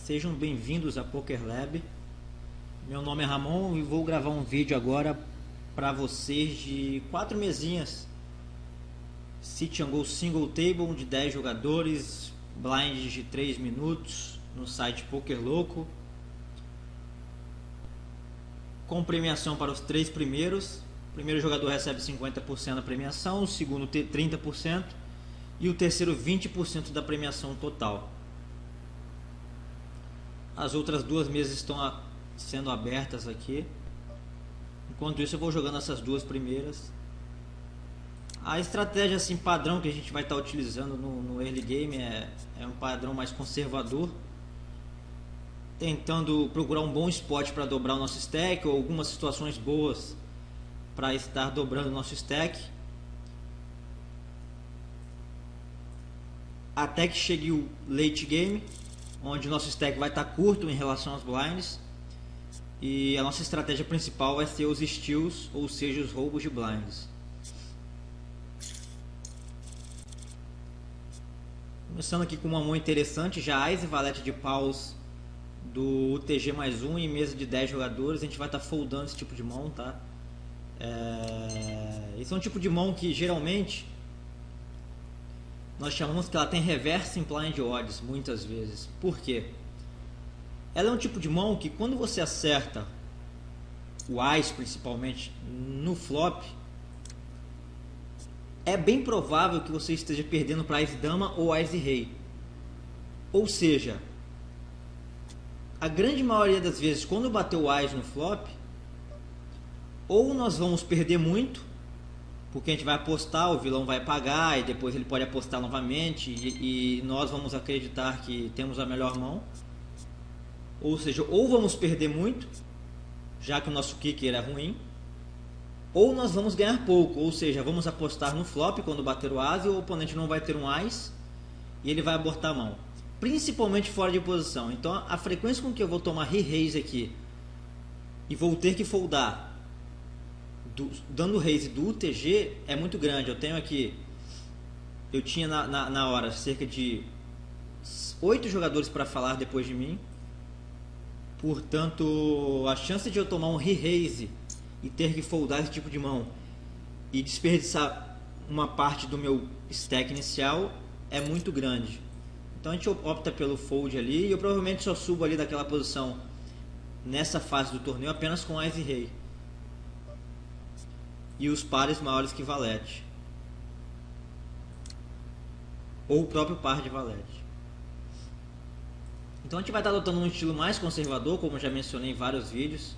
Sejam bem-vindos a Poker Lab. Meu nome é Ramon e vou gravar um vídeo agora para vocês de 4 mesinhas. Sit and Go Single Table de 10 jogadores, blinds de 3 minutos no site Poker Loco, com premiação para os 3 primeiros. O primeiro jogador recebe 50% da premiação, o segundo 30% e o terceiro 20% da premiação total. As outras duas mesas estão sendo abertas aqui. Enquanto isso eu vou jogando essas duas primeiras. A estratégia assim padrão que a gente vai estar utilizando no early game é um padrão mais conservador, tentando procurar um bom spot para dobrar o nosso stack, ou algumas situações boas para estar dobrando o nosso stack, até que chegue o late game, onde o nosso stack vai estar curto em relação aos blinds, e a nossa estratégia principal vai ser os steals, ou seja, os roubos de blinds. Começando aqui com uma mão interessante, já Ás e Valete de paus do UTG mais 1 em mesa de 10 jogadores. A gente vai estar foldando esse tipo de mão, tá? Esse é um tipo de mão que geralmente nós chamamos que ela tem reverse implied odds muitas vezes. Por quê? Ela é um tipo de mão que quando você acerta o Ás principalmente no flop, é bem provável que você esteja perdendo para Ás Dama ou Ás e Rei. Ou seja, a grande maioria das vezes quando bater o Ás no flop, ou nós vamos perder muito, porque a gente vai apostar, o vilão vai pagar e depois ele pode apostar novamente e nós vamos acreditar que temos a melhor mão. Ou seja, ou vamos perder muito, já que o nosso kicker é ruim, ou nós vamos ganhar pouco, ou seja, vamos apostar no flop quando bater o Ás e o oponente não vai ter um Ás e ele vai abortar a mão, principalmente fora de posição. Então a frequência com que eu vou tomar re-raise aqui e vou ter que foldar dando raise do UTG é muito grande. Eu tinha na hora cerca de 8 jogadores para falar depois de mim, portanto a chance de eu tomar um re-raise e ter que foldar esse tipo de mão e desperdiçar uma parte do meu stack inicial é muito grande. Então a gente opta pelo fold ali, e eu provavelmente só subo ali daquela posição nessa fase do torneio apenas com Ás e Rei e os pares maiores que Valete, ou o próprio par de Valete. Então a gente vai estar adotando um estilo mais conservador, como eu já mencionei em vários vídeos,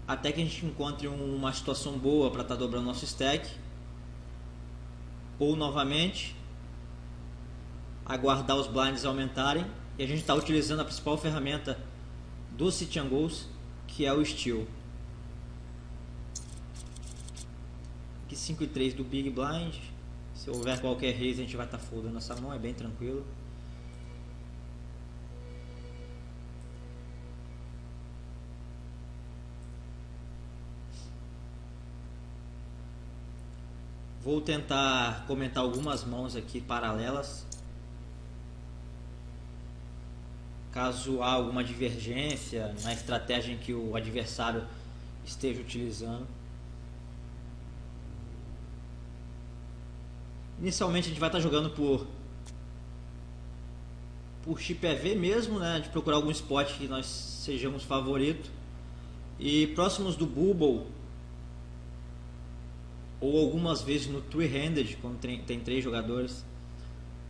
até que a gente encontre uma situação boa para estar dobrando nosso stack, ou novamente aguardar os blinds aumentarem, e a gente está utilizando a principal ferramenta do Sit and Go's, que é o Steal. Aqui 5 e 3 do Big Blind. Se houver qualquer raise a gente vai estar foldando essa mão, é bem tranquilo. Vou tentar comentar algumas mãos aqui paralelas, caso há alguma divergência na estratégia em que o adversário esteja utilizando. Inicialmente a gente vai estar jogando por chip EV mesmo, né? De procurar algum spot que nós sejamos favorito. E próximos do Bubble, ou algumas vezes no Three-Handed, quando tem 3 jogadores,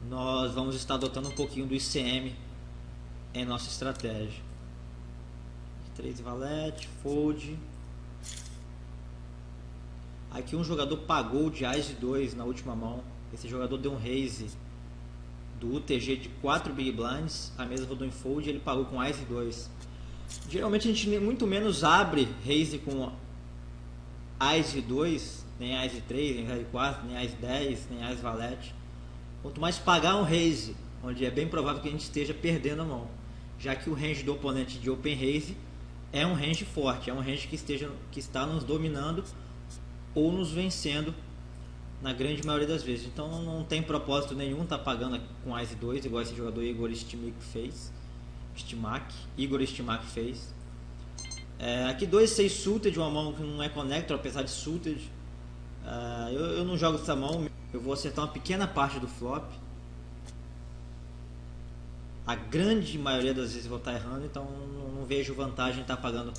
nós vamos estar adotando um pouquinho do ICM em nossa estratégia. 3 Valete, fold. Aqui um jogador pagou de Ás de 2 na última mão. Esse jogador deu um raise do UTG de 4 Big Blinds. A mesa rodou em fold e ele pagou com Ás de 2. Geralmente a gente muito menos abre raise com Ás de 2, nem Ás de 3, nem Ás de 4, nem Ás de 10, nem Ás Valete. Quanto mais pagar um raise, onde é bem provável que a gente esteja perdendo a mão, já que o range do oponente de open raise é um range forte, é um range que está nos dominando ou nos vencendo na grande maioria das vezes. Então não tem propósito nenhum estar pagando com Ás 2, igual esse jogador Igor Stimic fez. Stimac, Igor Stimac fez. Aqui 2-6 suited, uma mão que não é connector, apesar de suited. Eu não jogo essa mão, eu vou acertar uma pequena parte do flop. A grande maioria das vezes eu vou estar errando, então não vejo vantagem em estar pagando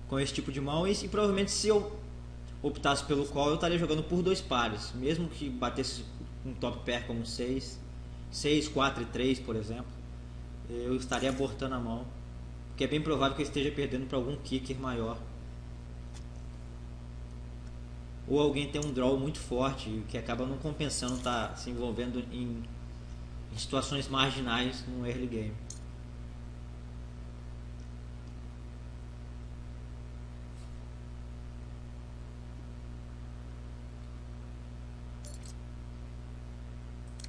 com esse tipo de mão. E provavelmente se eu optasse pelo call, eu estaria jogando por 2 pares, mesmo que batesse um top pair como 6, 4 e 3, por exemplo, eu estaria abortando a mão, porque é bem provável que eu esteja perdendo para algum kicker maior, ou alguém tem um draw muito forte que acaba não compensando estar se envolvendo em situações marginais no early game.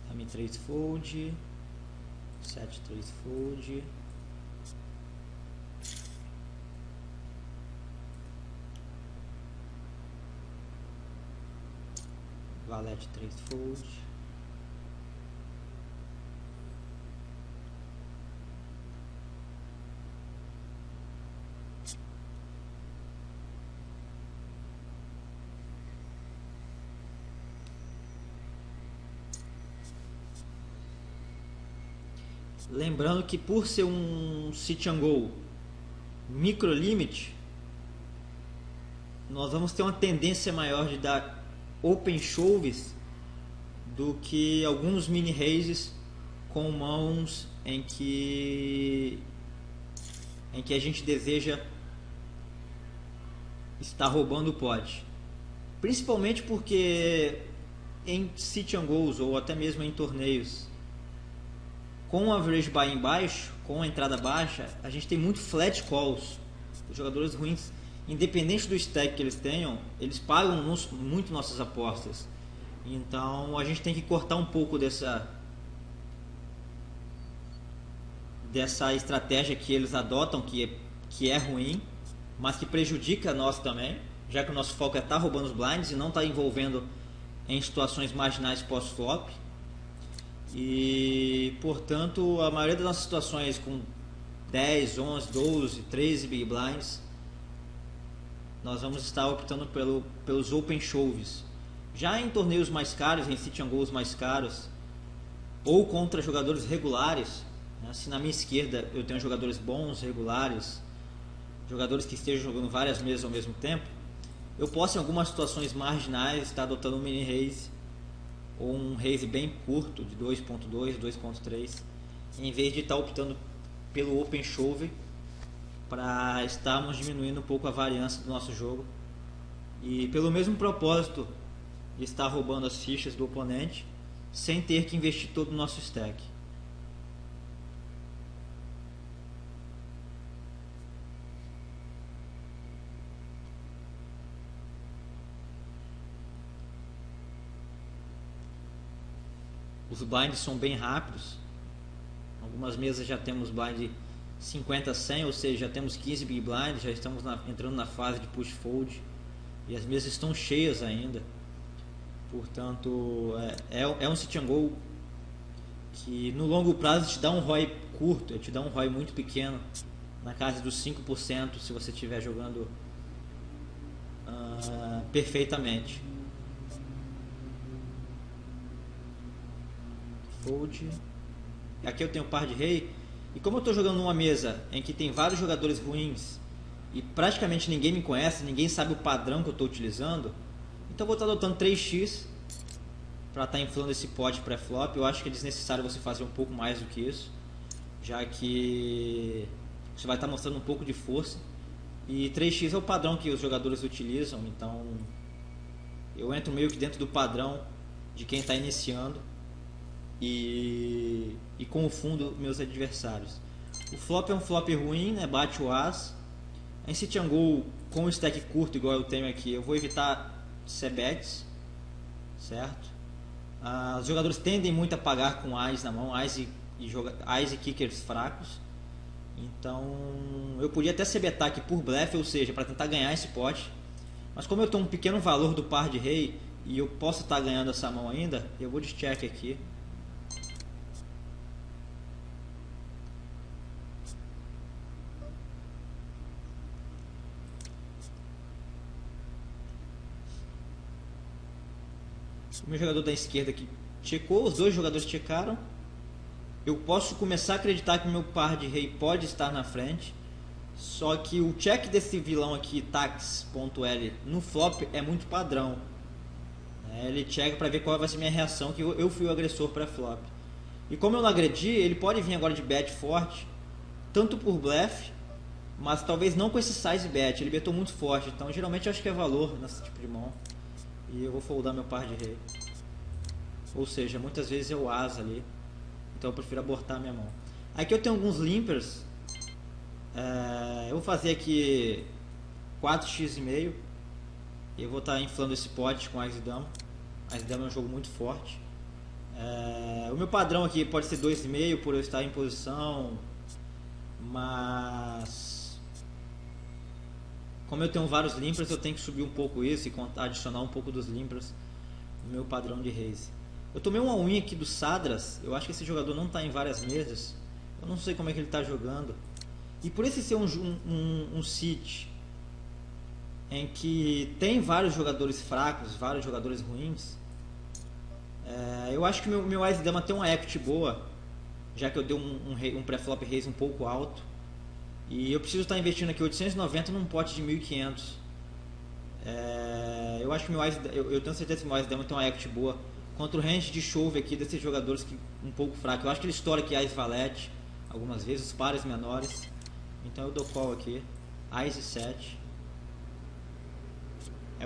Dame 3 fold, 7 3 fold, valete 3 fold, lembrando que por ser um sit and go micro limit, nós vamos ter uma tendência maior de dar open shoves do que alguns mini raises com mãos em que a gente deseja estar roubando o pot, principalmente porque em sit and goes ou até mesmo em torneios com o average buy baixo, com a entrada baixa, a gente tem muito flat calls. Os jogadores ruins, independente do stack que eles tenham, eles pagam muito nossas apostas. Então a gente tem que cortar um pouco dessa estratégia que eles adotam, que é ruim, mas que prejudica nós também, já que o nosso foco é estar roubando os blinds e não estar envolvendo em situações marginais pós-flop. E, portanto, a maioria das nossas situações com 10, 11, 12, 13 big blinds, nós vamos estar optando pelos open shoves. Já em torneios mais caros, em sit and goes mais caros, ou contra jogadores regulares, né? Se na minha esquerda eu tenho jogadores bons, regulares, jogadores que estejam jogando várias mesas ao mesmo tempo, eu posso em algumas situações marginais estar adotando um mini raise ou um raise bem curto de 2.2, 2.3, em vez de estar optando pelo open shove, para estarmos diminuindo um pouco a variância do nosso jogo e pelo mesmo propósito de estar roubando as fichas do oponente sem ter que investir todo o nosso stack. Os blinds são bem rápidos. Algumas mesas já temos blind 50-100, ou seja, já temos 15 big blinds, já estamos entrando na fase de push fold e as mesas estão cheias ainda. Portanto, é um sit and go que no longo prazo te dá um ROI curto, te dá um ROI muito pequeno, na casa dos 5% se você estiver jogando perfeitamente. Fold. Aqui eu tenho par de rei. E como eu estou jogando numa mesa em que tem vários jogadores ruins e praticamente ninguém me conhece, ninguém sabe o padrão que eu estou utilizando, então eu vou estar adotando 3x para estar inflando esse pot pré-flop. Eu acho que é desnecessário você fazer um pouco mais do que isso, já que você vai estar mostrando um pouco de força. E 3x é o padrão que os jogadores utilizam, então eu entro meio que dentro do padrão de quem está iniciando. E confundo meus adversários. O flop é um flop ruim, né? Bate o as. Em sit and go com o stack curto igual eu tenho aqui, eu vou evitar c-bets, certo? Os jogadores tendem muito a pagar com as na mão, as e kickers fracos. Então eu podia até c-betar aqui por blefe, ou seja, para tentar ganhar esse pote. Mas como eu tenho um pequeno valor do par de rei e eu posso estar ganhando essa mão ainda, eu vou de check aqui. O meu jogador da esquerda aqui checou, os dois jogadores checaram. Eu posso começar a acreditar que o meu par de rei pode estar na frente. Só que o check desse vilão aqui, tax.l, no flop é muito padrão. Ele checa para ver qual vai ser a minha reação, que eu fui o agressor para flop. E como eu não agredi, ele pode vir agora de bet forte, tanto por blefe, mas talvez não com esse size bet. Ele betou muito forte, então geralmente eu acho que é valor nesse tipo de mão. E eu vou foldar meu par de rei. Ou seja, muitas vezes eu asa ali, então eu prefiro abortar minha mão. Aqui eu tenho alguns limpers. Eu vou fazer aqui 4x,5. E eu vou estar inflando esse pote com Ás e Dama. Ás e Dama é um jogo muito forte. O meu padrão aqui pode ser 2,5 por eu estar em posição. Mas como eu tenho vários limpers, eu tenho que subir um pouco isso e adicionar um pouco dos limpers no meu padrão de raise. Eu tomei um all-in aqui do Sadras. Eu acho que esse jogador não está em várias mesas. Eu não sei como é que ele está jogando. E por esse ser um sit em que tem vários jogadores fracos, vários jogadores ruins, eu acho que meu Ás e Dama tem uma equity boa, já que eu dei um pré-flop raise um pouco alto. E eu preciso estar investindo aqui 890 num pote de 1500. Eu acho que eu tenho certeza que meu Ás e Dama tem uma equity boa contra o range de chove aqui desses jogadores que um pouco fraco. Eu acho que ele estoura aqui Ás Valete algumas vezes, os pares menores. Então eu dou call aqui, Ás e 7.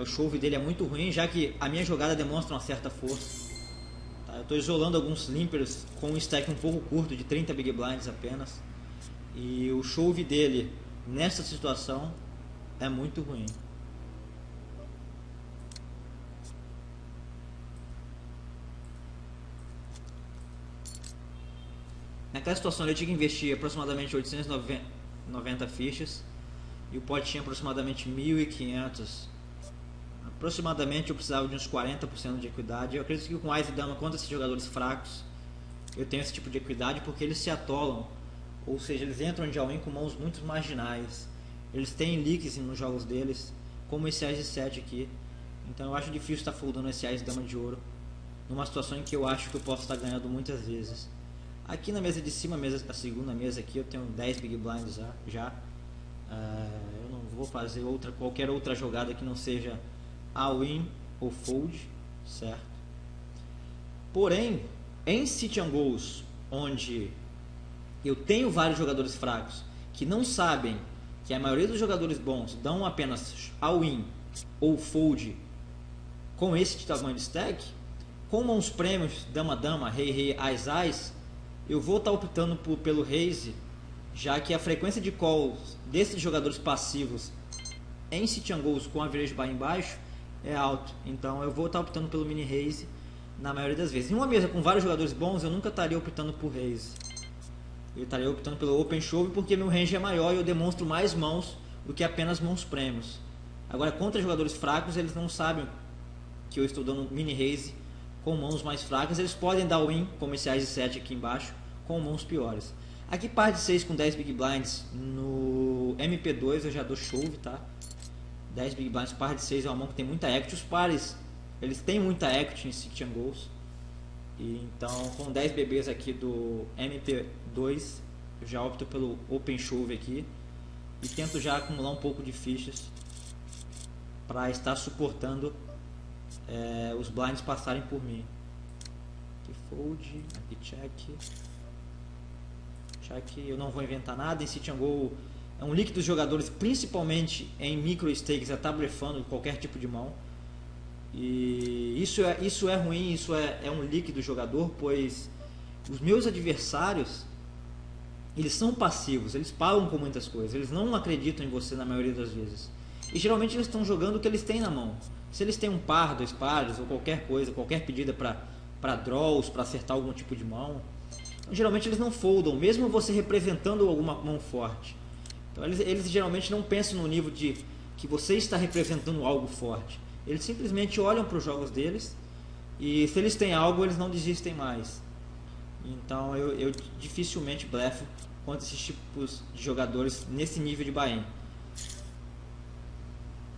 O chove dele é muito ruim, já que a minha jogada demonstra uma certa força. Tá? Eu estou isolando alguns limpers com um stack um pouco curto, de 30 big blinds apenas. E o chove dele nessa situação é muito ruim. Naquela situação eu tinha que investir aproximadamente 890 fichas e o pote tinha aproximadamente 1500. Aproximadamente eu precisava de uns 40% de equidade. Eu acredito que com Ás e Dama contra esses jogadores fracos eu tenho esse tipo de equidade, porque eles se atolam, ou seja, eles entram de all-in com mãos muito marginais. Eles têm leaks nos jogos deles, como esse Ás e 7 aqui. Então eu acho difícil estar foldando esse Ás e Dama de ouro numa situação em que eu acho que eu posso estar ganhando muitas vezes. Aqui na mesa de cima, a segunda mesa aqui, eu tenho 10 big blinds já. Eu não vou fazer qualquer outra jogada que não seja all-in ou fold, certo? Porém, em sit and goes, onde eu tenho vários jogadores fracos que não sabem que a maioria dos jogadores bons dão apenas all-in ou fold com esse tamanho de stack, com mãos prêmios, dama-dama, rei-rei, ás-ás, eu vou estar optando pelo raise, já que a frequência de calls desses jogadores passivos em sit and goes com average buy embaixo é alto. Então eu vou estar optando pelo mini raise na maioria das vezes. Em uma mesa com vários jogadores bons, eu nunca estaria optando por raise. Eu estaria optando pelo open shove, porque meu range é maior e eu demonstro mais mãos do que apenas mãos prêmios. Agora, contra jogadores fracos, eles não sabem que eu estou dando mini raise com mãos mais fracas. Eles podem dar win, como esse Ás e 7 aqui embaixo, com mãos piores. Aqui par de 6 com 10 big blinds no MP2 eu já dou chove, tá? 10 big blinds, par de 6 é uma mão que tem muita equity. Os pares, eles têm muita equity em sit and goes. E então, com 10 bebês aqui do MP2, eu já opto pelo open shove aqui e tento já acumular um pouco de fichas para estar suportando os blinds passarem por mim. Aqui fold, aqui check. Eu não vou inventar nada. Em sit and go é um leak dos jogadores, principalmente em micro stakes, estar blefando qualquer tipo de mão. E isso é ruim, isso é um leak do jogador, pois os meus adversários, eles são passivos, eles pagam com muitas coisas, eles não acreditam em você na maioria das vezes. E geralmente eles estão jogando o que eles têm na mão. Se eles têm um par, 2 pares ou qualquer coisa, qualquer pedida para draws, para acertar algum tipo de mão, então, geralmente eles não foldam, mesmo você representando alguma mão forte. Então eles geralmente não pensam no nível de que você está representando algo forte. Eles simplesmente olham para os jogos deles e se eles têm algo, eles não desistem mais. Então eu dificilmente blefo contra esses tipos de jogadores nesse nível de buy-in.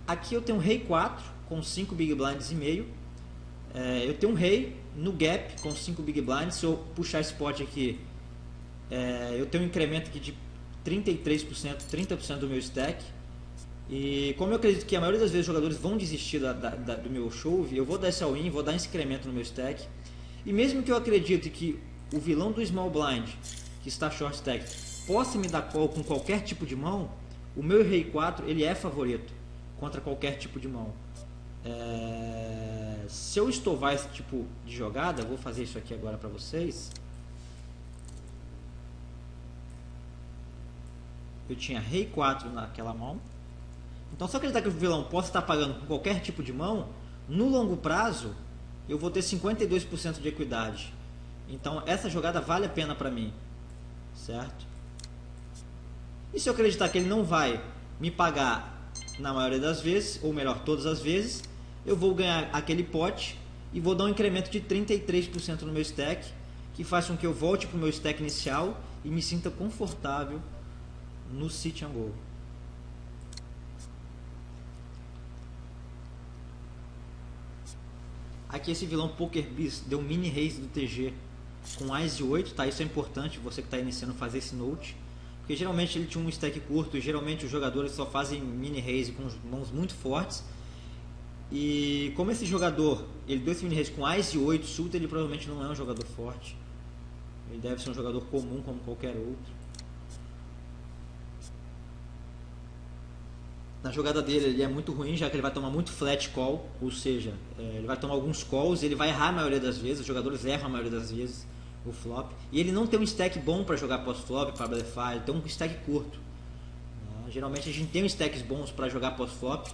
Aqui eu tenho um rei 4 com 5 big blinds e meio. Eu tenho um rei no gap com 5 big blinds. Se eu puxar esse pote aqui, eu tenho um incremento aqui de 33%, 30% do meu stack. E como eu acredito que a maioria das vezes os jogadores vão desistir do meu shove, eu vou dar esse all-in, vou dar esse incremento no meu stack. E mesmo que eu acredite que o vilão do small blind, que está short stack, possa me dar call com qualquer tipo de mão, o meu rei 4 ele é favorito contra qualquer tipo de mão. Se eu estovar esse tipo de jogada, eu vou fazer isso aqui agora para vocês. Eu tinha rei 4 naquela mão. Então, se eu acreditar que o vilão possa estar pagando com qualquer tipo de mão, no longo prazo eu vou ter 52% de equidade. Então, essa jogada vale a pena para mim, certo? E se eu acreditar que ele não vai me pagar na maioria das vezes, ou melhor, todas as vezes, eu vou ganhar aquele pote e vou dar um incremento de 33% no meu stack, que faz com que eu volte para o meu stack inicial e me sinta confortável no sit and go. Aqui esse vilão PokerBiz deu mini raise do TG com Ás 8, tá? Isso é importante, você que está iniciando fazer esse note, porque geralmente ele tinha um stack curto e geralmente os jogadores só fazem mini raise com mãos muito fortes. E como esse jogador, ele deu esse mini raise com Ás 8 suit, ele provavelmente não é um jogador forte. Ele deve ser um jogador comum como qualquer outro. Na jogada dele ele é muito ruim, já que ele vai tomar muito flat call, ou seja, ele vai tomar alguns calls e ele vai errar a maioria das vezes, os jogadores erram a maioria das vezes o flop. E ele não tem um stack bom para jogar pós-flop, para blefar, ele tem um stack curto. Geralmente a gente tem stacks bons para jogar pós-flop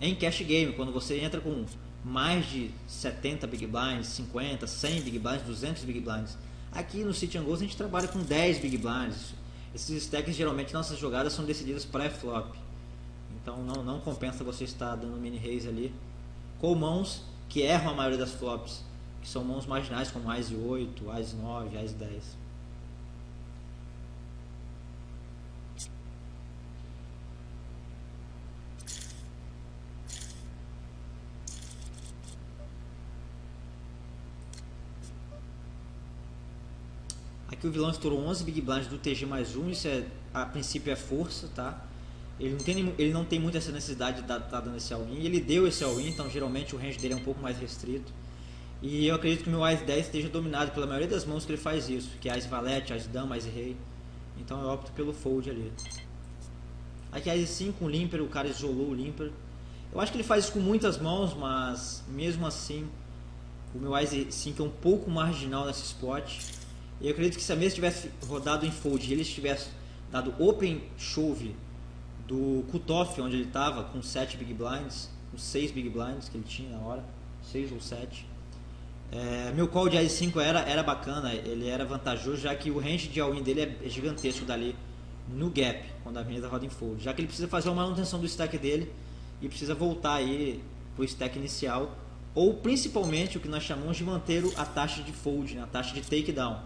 em cash game, quando você entra com mais de 70 big blinds, 50, 100 big blinds, 200 big blinds. Aqui no Sit and Go a gente trabalha com 10 big blinds. Esses stacks geralmente nossas jogadas são decididas pré-flop. Então não compensa você estar dando mini raise ali com mãos que erram a maioria das flops, que são mãos marginais como Ás 8, Ás 9, Ás 10. Aqui o vilão estourou 11 big blinds do TG mais 1, isso a princípio é força, tá? Ele não tem muito essa necessidade de estar dando esse all-in. Ele deu esse all-in, então geralmente o range dele é um pouco mais restrito. E eu acredito que o meu Ás 10 esteja dominado pela maioria das mãos que ele faz isso, que é Ás valete, Ás dama, Ás rei. Então eu opto pelo fold ali. Aqui Ás 5, um limper, o cara isolou o limper. Eu acho que ele faz isso com muitas mãos, mas mesmo assim o meu Ás 5 é um pouco marginal nesse spot. E eu acredito que se a mesa tivesse rodado em fold e ele tivesse dado open shove do cutoff onde ele estava, com 7 big blinds, com 6 big blinds que ele tinha na hora, 6 ou 7. Meu call de Ás 5 era bacana, ele era vantajoso, já que o range de all-in dele é gigantesco dali no gap, quando a mesa roda em fold. Já que ele precisa fazer uma manutenção do stack dele e precisa voltar aí para o stack inicial, ou principalmente o que nós chamamos de manter a taxa de fold, né, a taxa de takedown.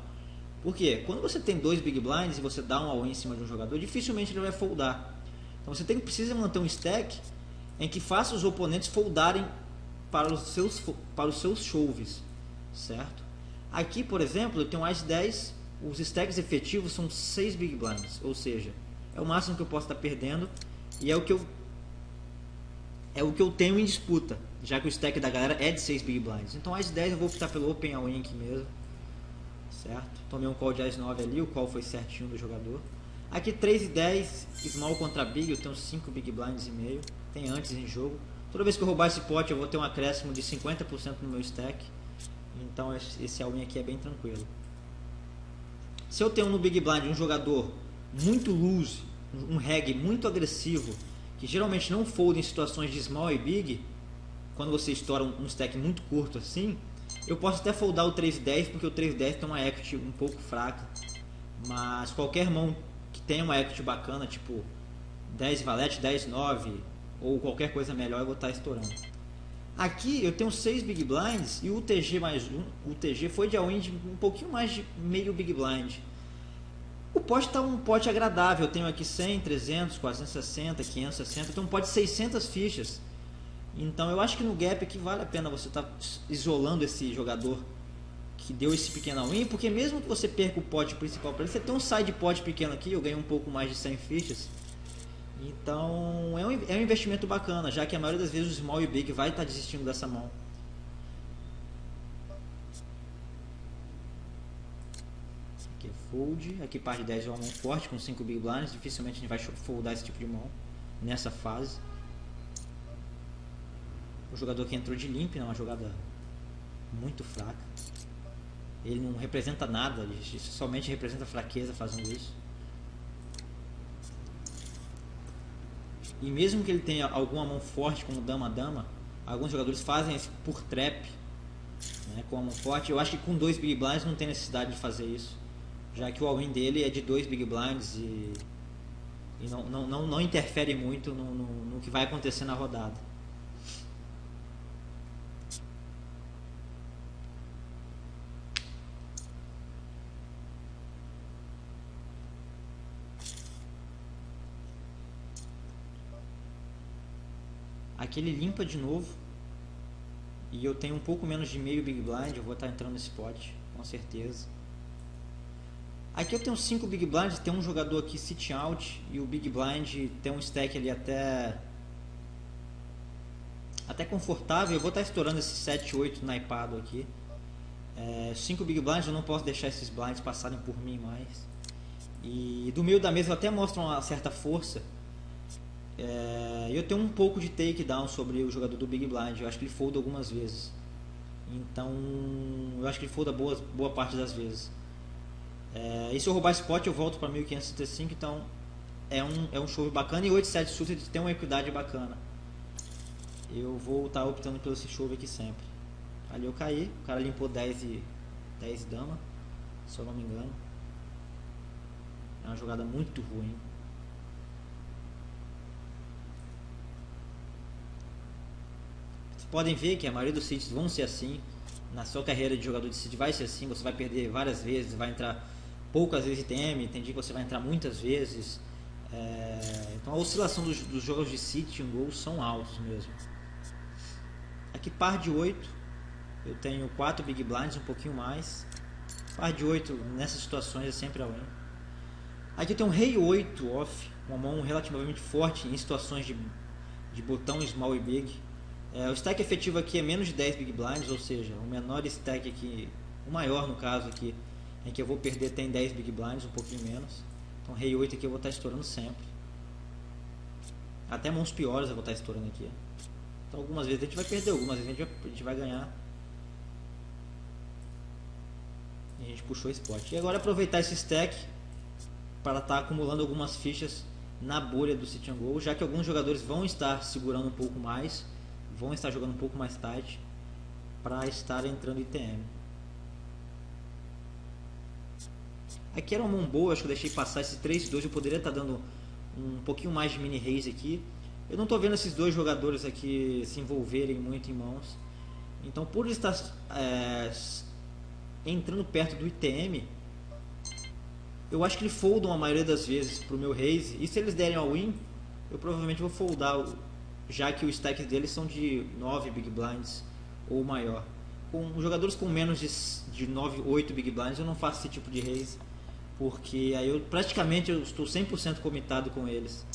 Por quê? Quando você tem 2 big blinds e você dá um all-in em cima de um jogador, dificilmente ele vai foldar. Então você precisa manter um stack em que faça os oponentes foldarem para os seus shoves, certo? Aqui, por exemplo, eu tenho Ás 10, os stacks efetivos são 6 big blinds, ou seja, é o máximo que eu posso estar perdendo e é o que eu tenho em disputa, já que o stack da galera é de 6 big blinds. Então Ás 10 eu vou optar pelo open all-in aqui mesmo, certo? Tomei um call de Ás 9 ali, o call foi certinho do jogador. Aqui 3 e 10, small contra big, eu tenho 5 big blinds e meio, tem antes em jogo. Toda vez que eu roubar esse pote eu vou ter um acréscimo de 50% no meu stack. Então esse all-in aqui é bem tranquilo. Se eu tenho no big blind um jogador muito loose, um reg muito agressivo, que geralmente não folda em situações de small e big, quando você estoura um stack muito curto assim, eu posso até foldar o 3 e 10, porque o 3 e 10 tem uma equity um pouco fraca. Mas qualquer mão que tenha uma equity bacana, tipo 10 valete, 10 9 ou qualquer coisa melhor, eu vou estar estourando. Aqui eu tenho 6 big blinds e o TG mais 1, o TG foi de all-in de um pouquinho mais de meio big blind. O pote está um pote agradável, eu tenho aqui 100, 300, 460, 560, eu tenho um pote de 600 fichas. Então eu acho que no gap aqui vale a pena você estar isolando esse jogador que deu esse pequeno all-in, porque mesmo que você perca o pote principal para ele, você tem um side pot pequeno aqui, eu ganho um pouco mais de 100 fichas. Então é um investimento bacana, já que a maioria das vezes o small e o big vai estar desistindo dessa mão. Aqui é fold, aqui par de 10 é uma mão forte com 5 big blinds, dificilmente a gente vai foldar esse tipo de mão nessa fase. O jogador que entrou de limp, é uma jogada muito fraca. Ele não representa nada, ele somente representa fraqueza fazendo isso. E mesmo que ele tenha alguma mão forte como dama-dama, alguns jogadores fazem isso por trap, né, com a mão forte. Eu acho que com 2 big blinds não tem necessidade de fazer isso, já que o all-in dele é de 2 big blinds e não interfere muito no que vai acontecer na rodada. Aqui ele limpa de novo. E eu tenho um pouco menos de meio big blind. Eu vou estar entrando nesse pot, com certeza. Aqui eu tenho 5 big blinds. Tem um jogador aqui sit out. E o big blind tem um stack ali até confortável. Eu vou estar estourando esse 7, 8 naipado aqui. 5 big blinds, eu não posso deixar esses blinds passarem por mim mais. E do meio da mesa eu até mostro uma certa força. Eu tenho um pouco de takedown sobre o jogador do big blind. Eu acho que ele folda algumas vezes. Então eu acho que ele folda boa parte das vezes. E se eu roubar spot eu volto para 1565. Então é um shove bacana. E 8-7 suited tem uma equidade bacana. Eu vou estar optando pelo esse shove aqui sempre. Ali eu caí. O cara limpou 10 dama, se eu não me engano. É uma jogada muito ruim. Podem ver que a maioria dos sits vão ser assim. Na sua carreira de jogador de sit vai ser assim. Você vai perder várias vezes, vai entrar poucas vezes ITM, tem dia que você vai entrar muitas vezes. Então a oscilação dos jogos de sit em gol são altos mesmo. Aqui par de 8, eu tenho 4 big blinds, um pouquinho mais. Par de 8 nessas situações é sempre all-in. Aqui eu tenho um rei 8 off, uma mão relativamente forte em situações de botão small e big. O stack efetivo aqui é menos de 10 big blinds, ou seja, o menor stack aqui, o maior no caso aqui, em que eu vou perder tem 10 big blinds, um pouquinho menos. Então rei 8 aqui eu vou estar estourando sempre. Até mãos piores eu vou estar estourando aqui. Então algumas vezes a gente vai perder, algumas vezes a gente vai ganhar. E a gente puxou esse spot. E agora aproveitar esse stack para estar acumulando algumas fichas na bolha do sit and go, já que alguns jogadores vão estar segurando um pouco mais, vão estar jogando um pouco mais tarde para estar entrando ITM. Aqui era uma mão boa, acho que eu deixei passar esse 3-2, eu poderia estar dando um pouquinho mais de mini raise aqui. Eu não estou vendo esses dois jogadores aqui se envolverem muito em mãos. Então por estar entrando perto do ITM, eu acho que eles foldam a maioria das vezes para o meu raise. E se eles derem all-in, eu provavelmente vou foldar, já que os stacks deles são de 9 big blinds ou maior. Com jogadores com menos de 9, 8 big blinds eu não faço esse tipo de raise, porque aí eu praticamente estou 100% comitado com eles.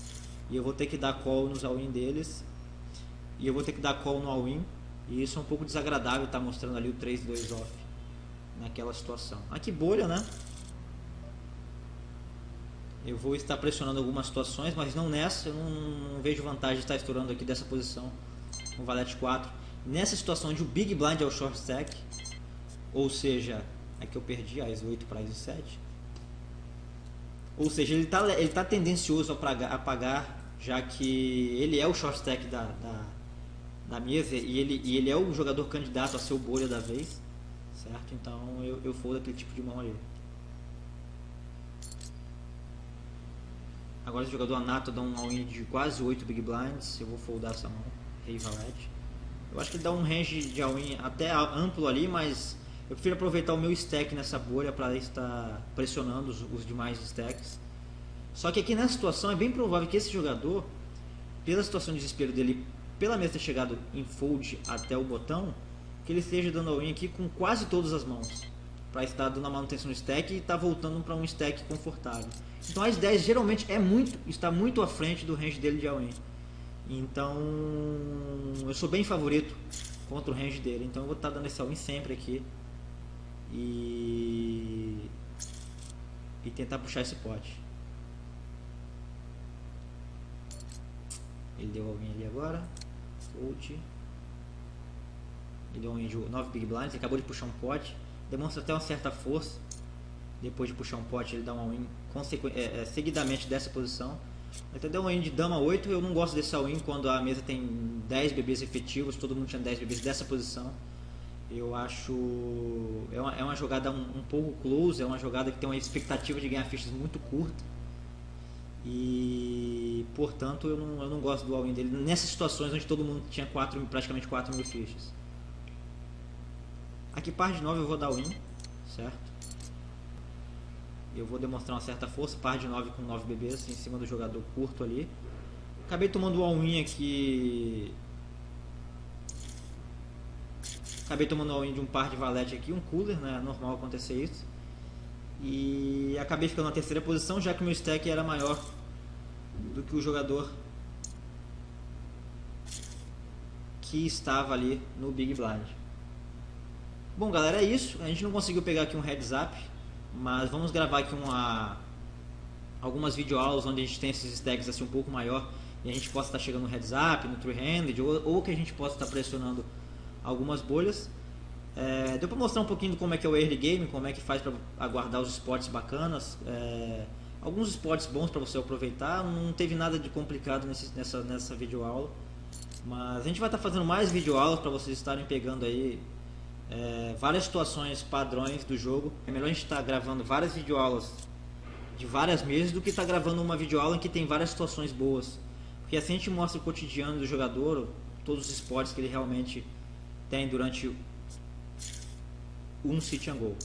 E eu vou ter que dar call nos all-in deles, e eu vou ter que dar call no all-in, e isso é um pouco desagradável estar mostrando ali o 3-2 off naquela situação. Aqui bolha, né? Eu vou estar pressionando algumas situações, mas não nessa. Eu não vejo vantagem de estar estourando aqui dessa posição com o valete 4. Nessa situação onde o big blind é o short stack, ou seja, aqui eu perdi a As 8 para As 7. Ou seja, ele tá tendencioso a pagar, já que ele é o short stack da mesa e ele é o jogador candidato a ser o bolha da vez, certo? Então eu foldo aquele tipo de mão ali. Agora o jogador Anato dá um all-in de quase 8 big blinds, eu vou foldar essa mão, rei valete. Eu acho que ele dá um range de all-in até amplo ali, mas eu prefiro aproveitar o meu stack nessa bolha para estar pressionando os demais stacks. Só que aqui nessa situação é bem provável que esse jogador, pela situação de desespero dele pela mesa ter chegado em fold até o botão, que ele esteja dando all-in aqui com quase todas as mãos, para estar dando a manutenção no stack e estar voltando para um stack confortável. Então as 10 geralmente está muito à frente do range dele de all-in. Então eu sou bem favorito contra o range dele, então eu vou estar dando esse all-in sempre aqui e tentar puxar esse pote. Ele deu all-in ali agora, fold. Ele deu all-in de 9 big blinds, ele acabou de puxar um pote, demonstra até uma certa força. Depois de puxar um pote, ele dá um all-in seguidamente dessa posição. Até deu um all-in de dama 8. Eu não gosto desse all-in quando a mesa tem 10 bebês efetivos, todo mundo tinha 10 bebês dessa posição. Eu acho... É uma jogada um pouco close, é uma jogada que tem uma expectativa de ganhar fichas muito curta. E, portanto, eu não gosto do all-in dele nessas situações onde todo mundo tinha praticamente 4 mil fichas. Aqui par de 9 eu vou dar all-in, certo? Eu vou demonstrar uma certa força, par de 9 com 9 bebês em cima do jogador curto ali. Acabei tomando o all-in aqui. Acabei tomando o all-in de um par de valete aqui, um cooler, né? É normal acontecer isso. E acabei ficando na terceira posição, já que o meu stack era maior do que o jogador que estava ali no Big Blind. Bom, galera, é isso. A gente não conseguiu pegar aqui um heads up, mas vamos gravar aqui algumas videoaulas onde a gente tem esses stacks assim um pouco maior e a gente possa estar chegando no heads up, no three-handed, ou que a gente possa estar pressionando algumas bolhas. Deu para mostrar um pouquinho de como é que é o early game, como é que faz para aguardar os spots bacanas, alguns spots bons para você aproveitar. Não teve nada de complicado nessa videoaula, mas a gente vai estar fazendo mais videoaulas para vocês estarem pegando aí várias situações padrões do jogo. É melhor a gente estar gravando várias videoaulas de várias mesas do que estar gravando uma videoaula em que tem várias situações boas, porque assim a gente mostra o cotidiano do jogador, todos os spots que ele realmente tem durante um sit and go.